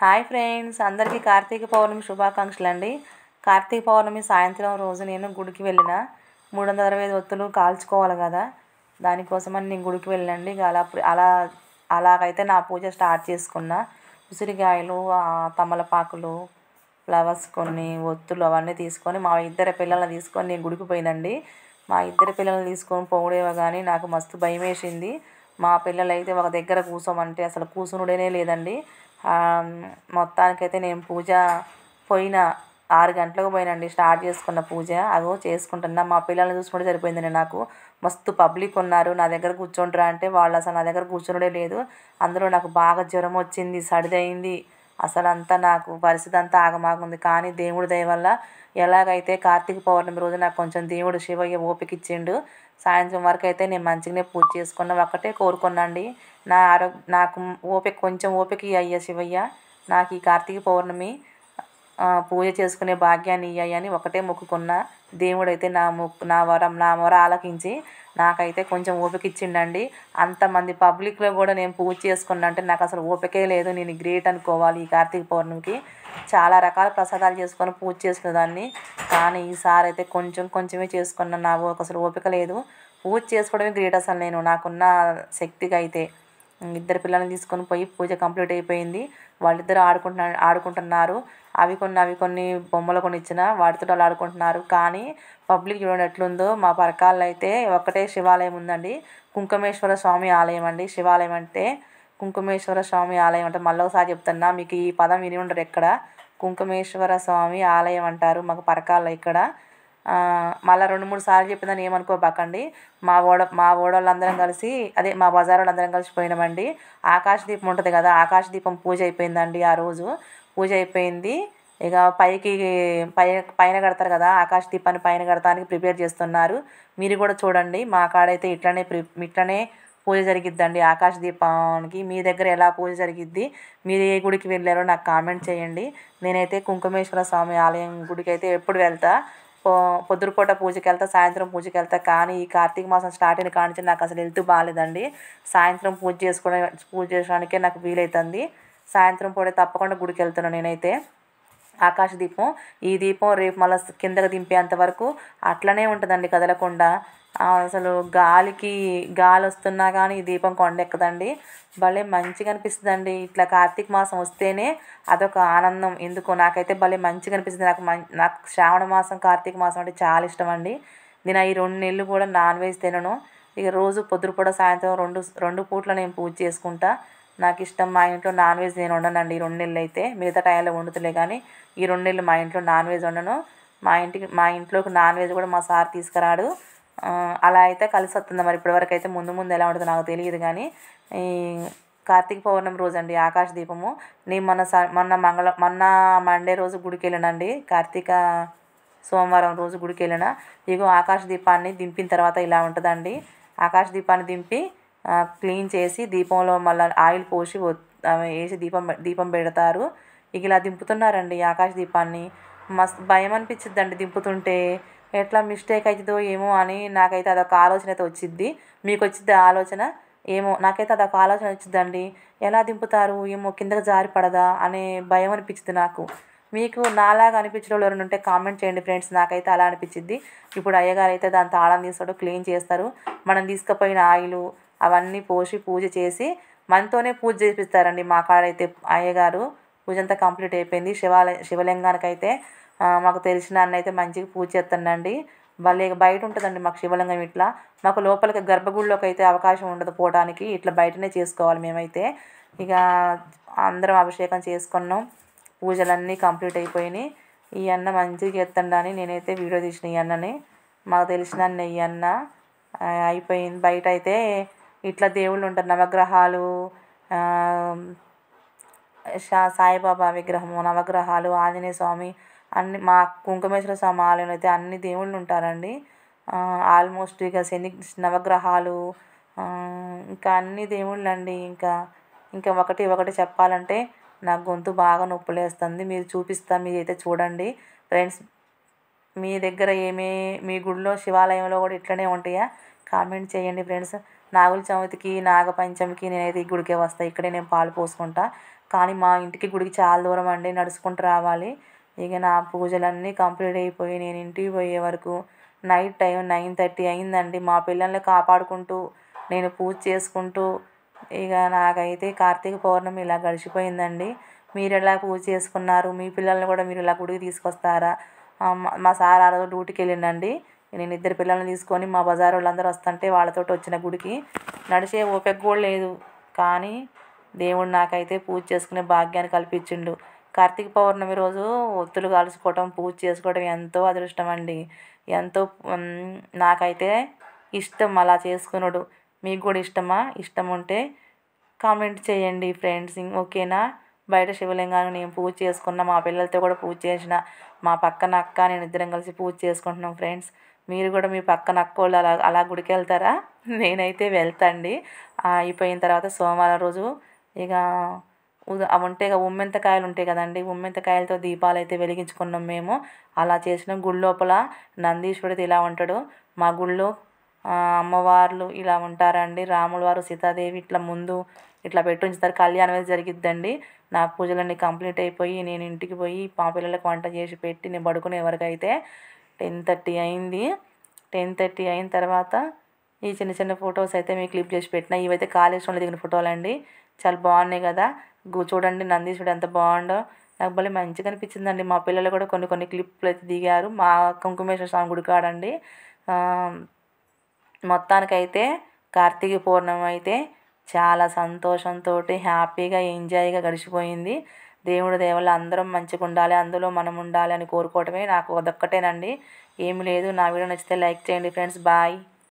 Hi friends, అందరికీ కార్తీక పౌర్ణమి శుభాకాంక్షలు అండి. కార్తీక పౌర్ణమి సాయంత్రం రోజు నేను గుడికి వెళ్ళిన 365 ఒత్తులు కాల్చుకోవాలి కదా, దానికోసమని నేను గుడికి వెళ్ళండి. అలాగైతే నా పూజ స్టార్ట్ చేసుకున్న. ఉసిరికాయలు, తమలపాకులు, ఫ్లవర్స్, కొన్ని ఒత్తులు అవన్నీ తీసుకొని మా ఇద్దరు పిల్లల్ని తీసుకొని నేను గుడికి పోయినండి. మా ఇద్దరు పిల్లల్ని తీసుకొని పోవడేమో కానీ నాకు మస్తు భయం వేసింది. మా పిల్లలైతే ఒక దగ్గర కూర్చోమంటే అసలు కూర్చునుడేనే లేదండి. మొత్తానికైతే నేను పూజ పోయిన 6 గంటలకు పోయినండి. స్టార్ట్ చేసుకున్న పూజ అదో చేసుకుంటున్నా. మా పిల్లల్ని చూసుకుంటే సరిపోయిందండి. నాకు మస్తు పబ్లిక్ ఉన్నారు. నా దగ్గర కూర్చోండిరా అంటే వాళ్ళు అసలు నా దగ్గర కూర్చునుడే లేదు. అందులో నాకు బాగా జ్వరం వచ్చింది, సర్దయింది. అసలు అంతా నాకు పరిస్థితి అంతా ఆగమాగుంది. కానీ దేవుడి దయ వల్ల ఎలాగైతే కార్తీక పౌర్ణమి రోజు నాకు కొంచెం దేవుడు శివయ్య ఓపిక ఇచ్చిండు. సాయంత్రం వరకు అయితే నేను మంచిగానే పూజ చేసుకున్నా. ఒక్కటే కోరుకున్నాండి, నాకు కొంచెం ఓపిక అయ్యా శివయ్య, నాకు ఈ కార్తీక పౌర్ణమి పూజ చేసుకునే భాగ్యాన్ని ఇయ్యాయని ఒకటే మొక్కుకున్నా. దేవుడైతే నా మొర ఆలకించి నాకైతే కొంచెం ఓపిక ఇచ్చిండండి. అంతమంది పబ్లిక్లో కూడా నేను పూజ చేసుకున్నా అంటే నాకు అసలు ఓపికే లేదు. నేను గ్రేట్ అనుకోవాలి. ఈ కార్తీక పౌర్ణమికి చాలా రకాల ప్రసాదాలు చేసుకొని పూజ చేసుకునేదాన్ని, కానీ ఈసారి అయితే కొంచెమే చేసుకున్నాను. నాకు అసలు ఓపిక లేదు. పూజ చేసుకోవడమే గ్రేట్ అసలు. నాకున్న శక్తికి అయితే ఇద్దరు పిల్లల్ని తీసుకొని పోయి పూజ కంప్లీట్ అయిపోయింది. వాళ్ళిద్దరు ఆడుకుంటున్నారు. అవి కొన్ని బొమ్మలు కొన్ని ఇచ్చిన వాటితో వాళ్ళు ఆడుకుంటున్నారు. కానీ పబ్లిక్ చూడండి ఎట్లుందో. మా పరకాల్లో అయితే ఒక్కటే శివాలయం ఉందండి, కుంకుమేశ్వర స్వామి ఆలయం అండి. శివాలయం అంటే కుంకుమేశ్వర స్వామి ఆలయం అంటే మళ్ళీ ఒకసారి చెప్తున్నా, మీకు ఈ పదం విని ఉండరు ఎక్కడ. కుంకుమేశ్వర స్వామి ఆలయం అంటారు మాకు పరకాల్లో ఇక్కడ. మళ్ళీ 2-3 సార్లు చెప్పిందని ఏమనుకోబాకండి. మా ఓడోళ్ళందరం కలిసి, అదే మా బజార్ వాళ్ళందరం కలిసి పోయినామండి. ఆకాశ దీపం ఉంటుంది కదా, ఆకాశ దీపం పూజ అయిపోయిందండి. ఆ రోజు పూజ అయిపోయింది. ఇక పైన కడతారు కదా, ఆకాశ దీపాన్ని పైన కడతానికి ప్రిపేర్ చేస్తున్నారు. మీరు కూడా చూడండి. మా కాడైతే ఇట్లనే పూజ జరిగిద్దండి ఆకాశ దీపానికి. మీ దగ్గర ఎలా పూజ జరిగిద్ది, మీరు ఏ గుడికి వెళ్ళారో నాకు కామెంట్ చేయండి. నేనైతే కుంకుమేశ్వర స్వామి ఆలయం గుడికి అయితే ఎప్పుడు వెళ్తా. పొద్దురుపూట పూజకి వెళ్తా, సాయంత్రం పూజకి వెళ్తా. కానీ ఈ కార్తీక మాసం స్టార్ట్ అయిన కాడి నుంచి నాకు అసలు హెల్త్ బాగాలేదండి. సాయంత్రం పూజ చేసుకోవడానికే నాకు వీలవుతుంది. సాయంత్రం పూట తప్పకుండా గుడికి వెళ్తున్నాను నేనైతే. ఆకాశ దీపం, ఈ దీపం రేపు మళ్ళీ కిందకి దింపేంత వరకు అట్లనే ఉంటుందండి కదలకుండా. అసలు గాలి వస్తున్నా కానీ ఈ దీపం కొండెక్కదండి. భలే మంచిగా అనిపిస్తుందండి. ఇట్లా కార్తీక మాసం వస్తేనే అదొక ఆనందం. ఎందుకో నాకైతే భలే మంచిగా అనిపిస్తుంది. నాకు శ్రావణ మాసం, కార్తీక మాసం అంటే చాలా ఇష్టం అండి. నేను ఈ 2 నెలలు కూడా నాన్ వెజ్ తినను. ఇక రోజు పొద్దుపూట సాయంత్రం రెండు పూట్ల నేను పూజ చేసుకుంటా. నాకు ఇష్టం. మా ఇంట్లో నాన్ వెజ్ నేను వండనండి ఈ 2 నెలలు అయితే. మిగతా టైంలో వండుతులే కానీ ఈ 2 నెలలు మా ఇంట్లో నాన్ వెజ్ వండను. మా ఇంట్లోకి నాన్ వెజ్ కూడా మా సార్ తీసుకురాడు. అలా అయితే కలిసి వస్తుంది. మరి ఇప్పటివరకు అయితే ముందు ఎలా ఉంటుందో నాకు తెలియదు. కానీ ఈ కార్తీక పౌర్ణమి రోజు అండి ఆకాశ దీపము. నేను మొన్న మండే రోజు గుడికి వెళ్ళానండి. కార్తీక సోమవారం రోజు గుడికి వెళ్ళిన. ఇగో ఆకాశ దీపాన్ని దింపిన తర్వాత ఇలా ఉంటుందండి. ఆకాశ దీపాన్ని దింపి క్లీన్ చేసి దీపంలో మళ్ళీ ఆయిల్ పోసి వేసి దీపం పెడతారు. ఇక ఇలా దింపుతున్నారండి ఆకాశ దీపాన్ని. మస్తు భయం అనిపించిద్దండి దింపుతుంటే. ఎట్లా మిస్టేక్ అవుతుందో ఏమో అని నాకైతే అదొక ఆలోచన అయితే వచ్చిద్ది. మీకు వచ్చిద్ది ఆలోచన? ఏమో నాకైతే అదొక ఆలోచన వచ్చిందండి. ఎలా దింపుతారు ఏమో, కిందకి జారి పడదా అనే భయం అనిపించింది నాకు. మీకు నాలాగా అనిపించిన వాళ్ళు ఎవరైనా ఉంటే కామెంట్ చేయండి ఫ్రెండ్స్. నాకైతే అలా అనిపించింది. ఇప్పుడు అయ్యగారు అయితే దాని తాళం తీస్తాడు, క్లీన్ చేస్తారు. మనం తీసుకుపోయిన ఆయిలు అవన్నీ పోసి పూజ చేసి మనతోనే పూజ చేపిస్తారండి. మా కాడైతే అయ్యగారు పూజ అంతా కంప్లీట్ అయిపోయింది. శివలింగానికి అయితే మాకు తెలిసిన అన్న అయితే మంచిగా పూజ చేస్తానండి. భలే బయట ఉంటుందండి మాకు శివలింగం. ఇట్లా మాకు లోపలికి గర్భగుడిలోకి అయితే అవకాశం ఉండదు పోవడానికి. ఇట్లా బయటనే చేసుకోవాలి మేమైతే. ఇక అందరం అభిషేకం చేసుకున్నాం. పూజలన్నీ కంప్లీట్ అయిపోయినాయి. ఈ అన్న మంచిగా చేస్తుండని నేనైతే వీడియో తీసిన. ఈ అన్నని మాకు తెలిసిన అన్న ఈ అన్న అయిపోయింది. బయట అయితే ఇట్లా దేవుళ్ళు ఉంటారు, నవగ్రహాలు, సాయిబాబా విగ్రహము, నవగ్రహాలు, ఆంజనేయ స్వామి, అన్ని మా కుంకుమేశ్వర స్వామి ఆలయంలో అయితే అన్ని దేవుళ్ళు ఉంటారండి. ఆల్మోస్ట్ ఇక నవగ్రహాలు, ఇంకా అన్ని దేవుళ్ళు అండి. ఇంకా ఒకటి చెప్పాలంటే నాకు గొంతు బాగా నొప్పులేస్తుంది. మీరు చూపిస్తా, మీరైతే చూడండి ఫ్రెండ్స్. మీ దగ్గర మీ గుడిలో శివాలయంలో కూడా ఇట్లనే ఉంటాయా? కామెంట్ చేయండి ఫ్రెండ్స్. నాగుల చవితికి, నాగపంచమికి నేనైతే ఈ గుడికే వస్తాను. ఇక్కడే నేను పాలు పోసుకుంటా. కానీ మా ఇంటికి గుడికి చాలా దూరం అండి, నడుచుకుంటూ రావాలి. ఇక నా పూజలన్నీ కంప్లీట్ అయిపోయి నేను ఇంటికి పోయే వరకు నైట్ టైం 9:30 అయిందండి. మా పిల్లల్ని కాపాడుకుంటూ నేను పూజ చేసుకుంటూ ఇక నాకైతే కార్తీక పౌర్ణమి ఇలా గడిచిపోయిందండి. మీరు ఎలా పూజ చేసుకున్నారు? మీ పిల్లల్ని కూడా మీరు ఇలా గుడికి తీసుకొస్తారా? మా సార్ ఆ రోజు డ్యూటీకి వెళ్ళిండండి. నేను ఇద్దరు పిల్లల్ని తీసుకొని మా బజార్ వాళ్ళందరూ వస్తుంటే వాళ్ళతోటి వచ్చిన గుడికి. నడిచే ఓపిక కూడా లేదు, కానీ దేవుడు నాకైతే పూజ చేసుకునే భాగ్యాన్ని కల్పించిండు. కార్తీక పౌర్ణమి రోజు ఒత్తులు కాల్చుకోవటం, పూజ చేసుకోవడం ఎంతో అదృష్టం అండి. ఎంతో నాకైతే ఇష్టం అలా చేసుకునుడు. మీకు కూడా ఇష్టమా? ఇష్టం ఉంటే కామెంట్ చేయండి ఫ్రెండ్స్, ఓకేనా? బయట శివలింగాన్ని నేను పూజ చేసుకున్న, మా పిల్లలతో కూడా పూజ చేసిన, మా పక్కన అక్క నేను ఇద్దరం కలిసి పూజ చేసుకుంటున్నాం ఫ్రెండ్స్. మీరు కూడా మీ పక్కన అక్క వాళ్ళు అలా అలా గుడికి వెళ్తారా? నేనైతే వెళ్తాండి. అయిపోయిన తర్వాత సోమవారం రోజు ఇక అవి ఉంటాయి కదా, ఉమ్మెంతకాయలు ఉంటాయి కదండి, ఉమ్మెంతకాయలతో దీపాలు అయితే వెలిగించుకున్నాం మేము. అలా చేసిన గుడి లోపల నందీశ్వరుడు ఇలా ఉంటాడు. మా గుళ్ళో అమ్మవార్లు ఇలా ఉంటారండి. రాముల వారు, సీతాదేవి ఇట్లా ముందు ఇట్లా పెట్టి ఉంచుతారు. కళ్యాణం అనేది జరిగిద్దండి. నా పూజలన్నీ కంప్లీట్ అయిపోయి నేను ఇంటికి పోయి మా పిల్లలకు వంట చేసి పెట్టి నేను పడుకునే వరకు అయితే 10:30 అయింది. 10:30 అయిన తర్వాత ఈ చిన్న చిన్న ఫొటోస్ అయితే మీకు క్లిప్ చేసి పెట్టిన. ఇవైతే కాళేశ్వరంలో దిగిన ఫోటోలు అండి. చాలా బాగున్నాయి కదా. చూడండి నందీశ్వరుడు ఎంత బాగుండో. నాకు భలే మంచిగా అనిపించిందండి. మా పిల్లలు కూడా కొన్ని కొన్ని క్లిప్లు అయితే దిగారు మా కుంకుమేశ్వర స్వామి గుడి కాడండి. మొత్తానికైతే కార్తీక పౌర్ణమి అయితే చాలా సంతోషంతో హ్యాపీగా ఎంజాయ్గా గడిచిపోయింది. దేవుడి దయ వల్ల అందరం మంచిగా ఉండాలి, అందులో మనం ఉండాలి అని కోరుకోవటమే నాకు అదొక్కటేనండి, ఏమి లేదు. నా వీడియో నచ్చితే లైక్ చేయండి ఫ్రెండ్స్. బాయ్.